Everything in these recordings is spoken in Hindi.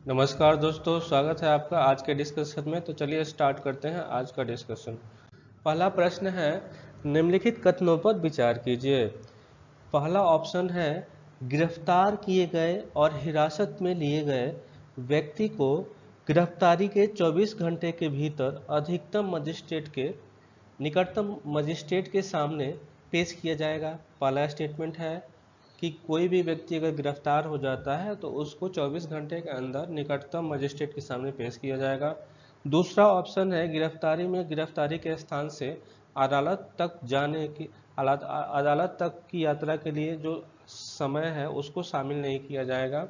नमस्कार दोस्तों, स्वागत है आपका आज के डिस्कशन में। तो चलिए स्टार्ट करते हैं आज का डिस्कशन। पहला प्रश्न है, निम्नलिखित कथनों पर विचार कीजिए। पहला ऑप्शन है, गिरफ्तार किए गए और हिरासत में लिए गए व्यक्ति को गिरफ्तारी के 24 घंटे के भीतर अधिकतम मजिस्ट्रेट के निकटतम मजिस्ट्रेट के सामने पेश किया जाएगा। पहला स्टेटमेंट है कि कोई भी व्यक्ति अगर गिरफ्तार हो जाता है तो उसको 24 घंटे के अंदर निकटतम मजिस्ट्रेट के सामने पेश किया जाएगा। दूसरा ऑप्शन है, गिरफ्तारी में गिरफ्तारी के स्थान से अदालत तक जाने की अदालत तक की यात्रा के लिए जो समय है उसको शामिल नहीं किया जाएगा।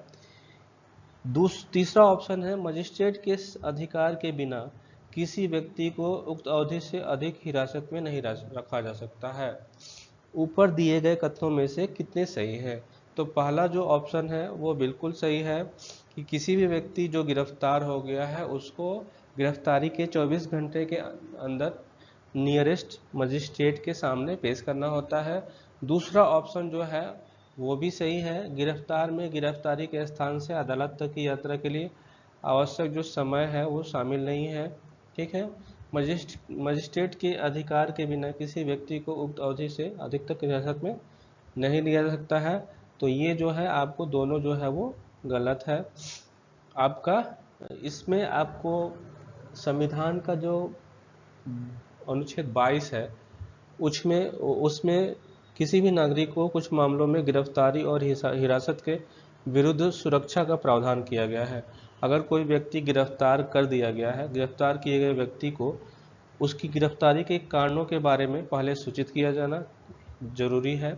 तीसरा ऑप्शन है, मजिस्ट्रेट के अधिकार के बिना किसी व्यक्ति को उक्त अवधि से अधिक हिरासत में नहीं रखा जा सकता है। ऊपर दिए गए कथनों में से कितने सही हैं? तो पहला जो ऑप्शन है वो बिल्कुल सही है कि किसी भी व्यक्ति जो गिरफ्तार हो गया है उसको गिरफ्तारी के 24 घंटे के अंदर नियरेस्ट मजिस्ट्रेट के सामने पेश करना होता है। दूसरा ऑप्शन जो है वो भी सही है, गिरफ्तार में गिरफ्तारी के स्थान से अदालत तक की यात्रा के लिए आवश्यक जो समय है वो शामिल नहीं है। ठीक है, मजिस्ट्रेट के अधिकार के बिना किसी व्यक्ति को उक्त अवधि से अधिक तक हिरासत में नहीं लिया जा सकता है। तो ये जो है आपको दोनों जो है वो गलत है आपका। इसमें आपको संविधान का जो अनुच्छेद 22 है उसमें उसमें किसी भी नागरिक को कुछ मामलों में गिरफ्तारी और हिरासत के विरुद्ध सुरक्षा का प्रावधान किया गया है। अगर कोई व्यक्ति गिरफ्तार कर दिया गया है, गिरफ्तार किए गए व्यक्ति को उसकी गिरफ्तारी के कारणों के बारे में पहले सूचित किया जाना जरूरी है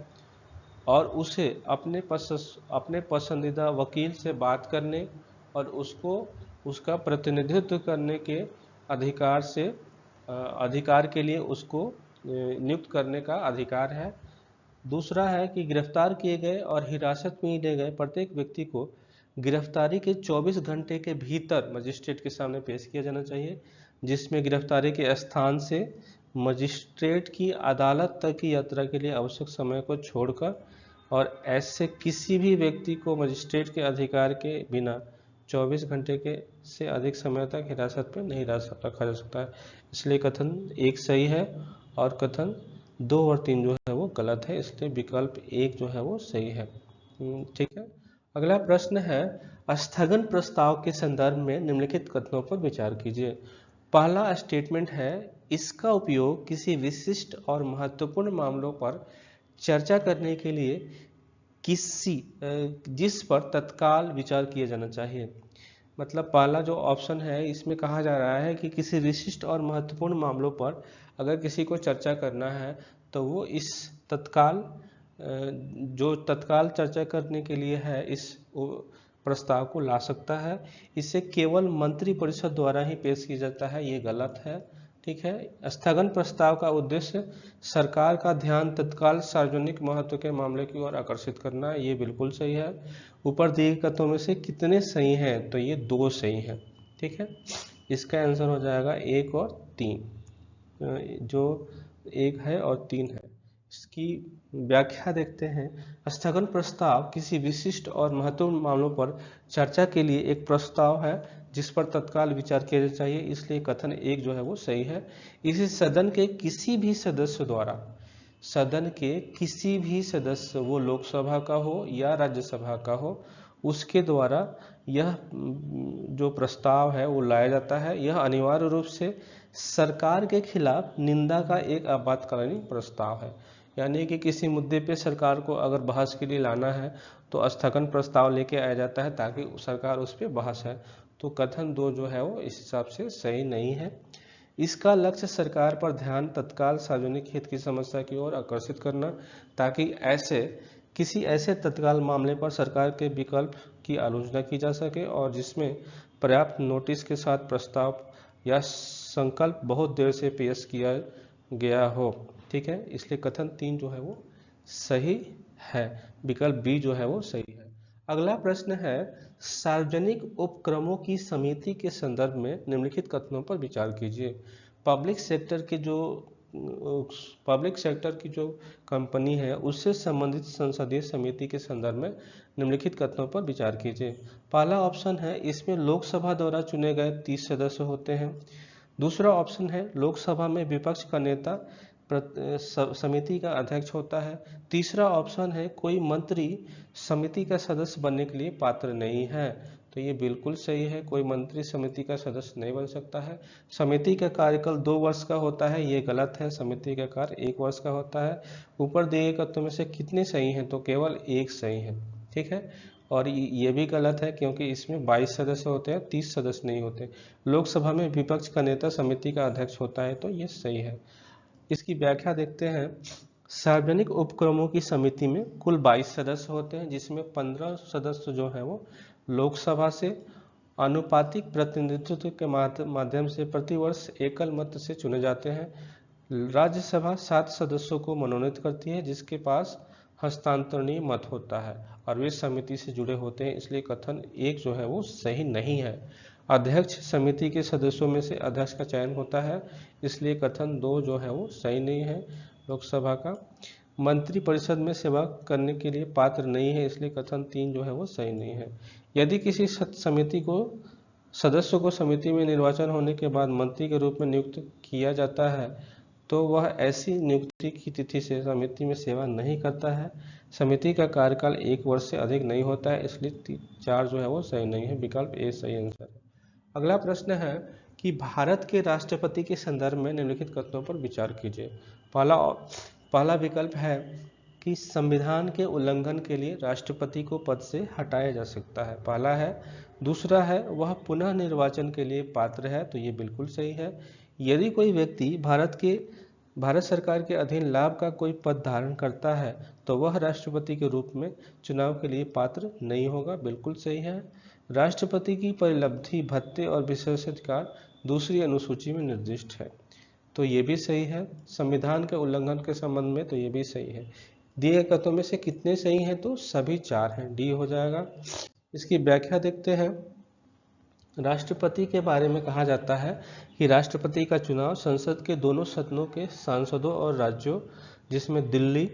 और उसे अपने पसंदीदा वकील से बात करने और उसको उसका प्रतिनिधित्व करने के अधिकार के लिए उसको नियुक्त करने का अधिकार है। दूसरा है कि गिरफ्तार किए गए और हिरासत में लिए गए प्रत्येक व्यक्ति को गिरफ्तारी के 24 घंटे के भीतर मजिस्ट्रेट के सामने पेश किया जाना चाहिए, जिसमें गिरफ्तारी के स्थान से मजिस्ट्रेट की अदालत तक की यात्रा के लिए आवश्यक समय को छोड़कर और ऐसे किसी भी व्यक्ति को मजिस्ट्रेट के अधिकार के बिना 24 घंटे के से अधिक समय तक हिरासत में नहीं रखा जा सकता है। इसलिए कथन 1 सही है और कथन 2 और 3 जो है वो गलत है, इसलिए विकल्प 1 जो है वो सही है। ठीक है, अगला प्रश्न है, स्थगन प्रस्ताव के संदर्भ में निम्नलिखित कथनों पर विचार कीजिए। पहला स्टेटमेंट है, इसका उपयोग किसी विशिष्ट और महत्वपूर्ण मामलों पर चर्चा करने के लिए जिस पर तत्काल विचार किया जाना चाहिए। मतलब पहला जो ऑप्शन है इसमें कहा जा रहा है कि किसी विशिष्ट और महत्वपूर्ण मामलों पर अगर किसी को चर्चा करना है तो वो इस तत्काल चर्चा करने के लिए है इस प्रस्ताव को ला सकता है। इसे केवल मंत्रिपरिषद द्वारा ही पेश किया जाता है, ये गलत है। ठीक है, स्थगन प्रस्ताव का उद्देश्य सरकार का ध्यान तत्काल सार्वजनिक महत्व के मामले की ओर आकर्षित करना है, ये बिल्कुल सही है। ऊपर दिए गए कथनों में से कितने सही हैं? तो ये 2 सही हैं। ठीक है, इसका आंसर हो जाएगा 1 और 3, जो 1 है और 3 है। इसकी व्याख्या देखते हैं। स्थगन प्रस्ताव किसी विशिष्ट और महत्वपूर्ण मामलों पर चर्चा के लिए एक प्रस्ताव है जिस पर तत्काल विचार किया जाना चाहिए, इसलिए कथन 1 जो है वो सही है। इसे सदन के किसी भी सदस्य द्वारा, सदन के किसी भी सदस्य, वो लोकसभा का हो या राज्यसभा का हो, उसके द्वारा यह जो प्रस्ताव है वो लाया जाता है। यह अनिवार्य रूप से सरकार के खिलाफ निंदा का एक आपातकालीन प्रस्ताव है। यानी कि किसी मुद्दे पे सरकार को अगर बहस के लिए लाना है तो स्थगन प्रस्ताव लेके आया जाता है ताकि सरकार उस पर बहस है। तो कथन 2 जो है वो इस हिसाब से सही नहीं है। इसका लक्ष्य सरकार पर ध्यान तत्काल सार्वजनिक हित की समस्या की ओर आकर्षित करना, ताकि किसी ऐसे तत्काल मामले पर सरकार के विकल्प की आलोचना की जा सके और जिसमें पर्याप्त नोटिस के साथ प्रस्ताव या संकल्प बहुत देर से पेश किया गया हो। ठीक है, इसलिए कथन 3 जो है वो सही है, विकल्प बी जो है वो सही है। अगला प्रश्न है, सार्वजनिक उपक्रमों की समिति के संदर्भ में निम्नलिखित कथनों पर विचार कीजिए। पब्लिक सेक्टर के जो पब्लिक सेक्टर की जो कंपनी है उससे संबंधित संसदीय समिति के संदर्भ में निम्नलिखित कथनों पर विचार कीजिए। पहला ऑप्शन है, इसमें लोकसभा द्वारा चुने गए 30 सदस्य होते हैं। दूसरा ऑप्शन है, लोकसभा में विपक्ष का नेता समिति का अध्यक्ष होता है। तीसरा ऑप्शन है, कोई मंत्री समिति का सदस्य बनने के लिए पात्र नहीं है। तो ये बिल्कुल सही है, कोई मंत्री समिति का सदस्य नहीं बन सकता है। समिति का कार्यकाल 2 वर्ष का होता है, ये गलत है। समिति का कार्य 1 वर्ष का होता है। ऊपर दिए गए कथनों में से कितने सही हैं? तो केवल एक सही है, ठीक है। और ये भी गलत है क्योंकि इसमें 22 सदस्य होते हैं, 30 सदस्य नहीं होते। लोकसभा में विपक्ष का नेता समिति का अध्यक्ष होता है, तो ये सही है। इसकी व्याख्या देखते हैं। सार्वजनिक उपक्रमों की समिति में कुल 22 सदस्य होते हैं, जिसमें 15 सदस्य जो है वो लोकसभा से आनुपातिक प्रतिनिधित्व के माध्यम से प्रतिवर्ष एकल मत से चुने जाते हैं। राज्यसभा 7 सदस्यों को मनोनीत करती है, जिसके पास हस्तांतरणीय मत होता है और वे समिति से जुड़े होते हैं, इसलिए कथन 1 जो है वो सही नहीं है। अध्यक्ष समिति के सदस्यों में से अध्यक्ष का चयन होता है, इसलिए कथन 2 जो है वो सही नहीं है। लोकसभा का मंत्री परिषद में सेवा करने के लिए पात्र नहीं है, इसलिए कथन 3 जो है वो सही नहीं है। यदि किसी सदस्य को समिति में निर्वाचन होने के बाद मंत्री के रूप में नियुक्त किया जाता है, तो वह ऐसी नियुक्ति की तिथि से समिति में सेवा नहीं करता है। समिति का कार्यकाल 1 वर्ष से अधिक नहीं होता है, इसलिए 4 जो है वो सही नहीं है। विकल्प ए सही आंसर है। अगला प्रश्न है कि भारत के राष्ट्रपति के संदर्भ में निम्नलिखित कथनों पर विचार कीजिए। पहला विकल्प है कि संविधान के उल्लंघन के लिए राष्ट्रपति को पद से हटाया जा सकता है, पहला है। दूसरा है, वह पुनः निर्वाचन के लिए पात्र है, तो ये बिल्कुल सही है। यदि कोई व्यक्ति भारत सरकार के अधीन लाभ का कोई पद धारण करता है, तो वह राष्ट्रपति के रूप में चुनाव के लिए पात्र नहीं होगा, बिल्कुल सही है। राष्ट्रपति की परिलब्धि, भत्ते और विशेषाधिकार दूसरी अनुसूची में निर्दिष्ट है, तो ये भी सही है। संविधान के उल्लंघन के संबंध में तो ये भी सही है। दिए गए कथनों में से कितने सही हैं? तो सभी 4 हैं, डी हो जाएगा। इसकी व्याख्या देखते हैं। राष्ट्रपति के बारे में कहा जाता है कि राष्ट्रपति का चुनाव संसद के दोनों सदनों के सांसदों और राज्यों, जिसमें दिल्ली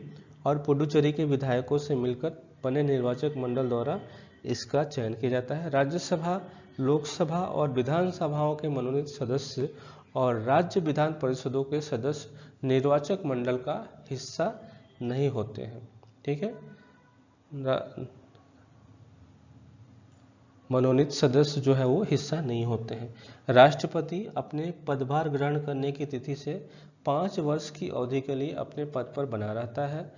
और पुडुचेरी के विधायकों से मिलकर बने निर्वाचक मंडल द्वारा इसका चयन किया जाता है। राज्यसभा, लोकसभा और विधानसभाओं के मनोनीत सदस्य और राज्य विधान परिषदों के सदस्य निर्वाचक मंडल का हिस्सा नहीं होते हैं, ठीक है। मनोनीत सदस्य जो है वो हिस्सा नहीं होते हैं। राष्ट्रपति अपने पदभार ग्रहण करने की तिथि से 5 वर्ष की अवधि के लिए अपने पद पर बना रहता है।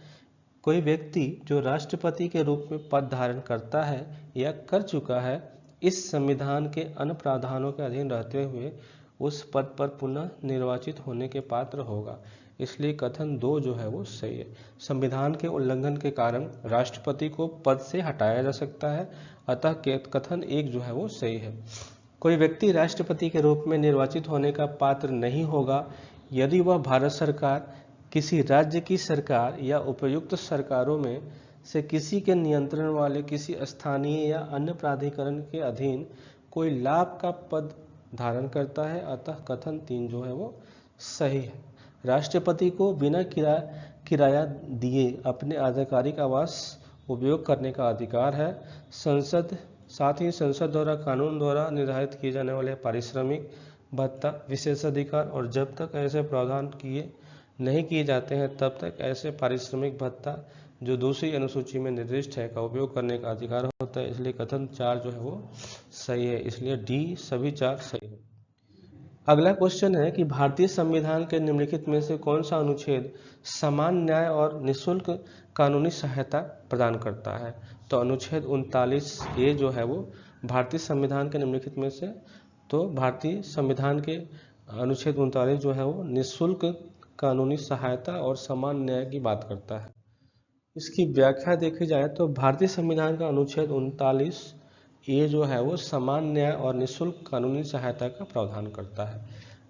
कोई व्यक्ति जो राष्ट्रपति के रूप में पद धारण करता है या कर चुका है, इस संविधान के अन्य प्रावधानों के अधीन रहते हुए उस पद पर पुनः निर्वाचित होने के पात्र होगा, इसलिए कथन 2 जो है वो सही है। संविधान के उल्लंघन के कारण राष्ट्रपति को पद से हटाया जा सकता है, अतः कथन 1 जो है वो सही है। कोई व्यक्ति राष्ट्रपति के रूप में निर्वाचित होने का पात्र नहीं होगा यदि वह भारत सरकार, किसी राज्य की सरकार या उपयुक्त सरकारों में से किसी के नियंत्रण वाले किसी स्थानीय या अन्य प्राधिकरण के अधीन कोई लाभ का पद धारण करता है, अतः कथन 3 जो है वो सही है। राष्ट्रपति को बिना किराया दिए अपने आधिकारिक आवास उपयोग करने का अधिकार है। साथ ही संसद द्वारा कानून द्वारा निर्धारित किए जाने वाले पारिश्रमिक, भत्ता, विशेषाधिकार और जब तक ऐसे प्रावधान नहीं किए जाते हैं तब तक ऐसे पारिश्रमिक, भत्ता जो दूसरी अनुसूची में निर्दिष्ट है का उपयोग करने का अधिकार होता है, इसलिए कथन 4 जो है वो सही है, इसलिए डी सभी 4 सही है। अगला क्वेश्चन है कि भारतीय संविधान के निम्नलिखित में से कौन सा अनुच्छेद समान न्याय और निःशुल्क कानूनी सहायता प्रदान करता है? तो अनुच्छेद 39A जो है वो भारतीय संविधान के निम्नलिखित में से, तो भारतीय संविधान के अनुच्छेद 39 जो है वो निःशुल्क कानूनी सहायता और समान न्याय की बात करता है। इसकी व्याख्या देखी जाए तो भारतीय संविधान का अनुच्छेद 39A जो है वो समान न्याय और निःशुल्क कानूनी सहायता का प्रावधान करता है।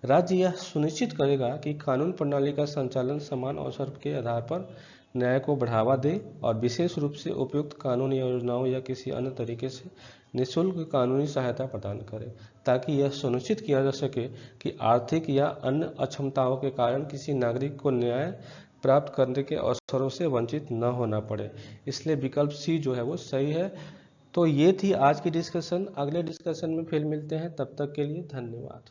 राज्य यह सुनिश्चित करेगा कि कानून प्रणाली का संचालन समान अवसर के आधार पर न्याय को बढ़ावा दे और विशेष रूप से उपयुक्त कानूनी योजनाओं या किसी अन्य तरीके से निःशुल्क कानूनी सहायता प्रदान करे, ताकि यह सुनिश्चित किया जा सके कि आर्थिक या अन्य अक्षमताओं के कारण किसी नागरिक को न्याय प्राप्त करने के अवसरों से वंचित न होना पड़े। इसलिए विकल्प सी जो है वो सही है। तो ये थी आज की डिस्कशन। अगले डिस्कशन में फिर मिलते हैं, तब तक के लिए धन्यवाद।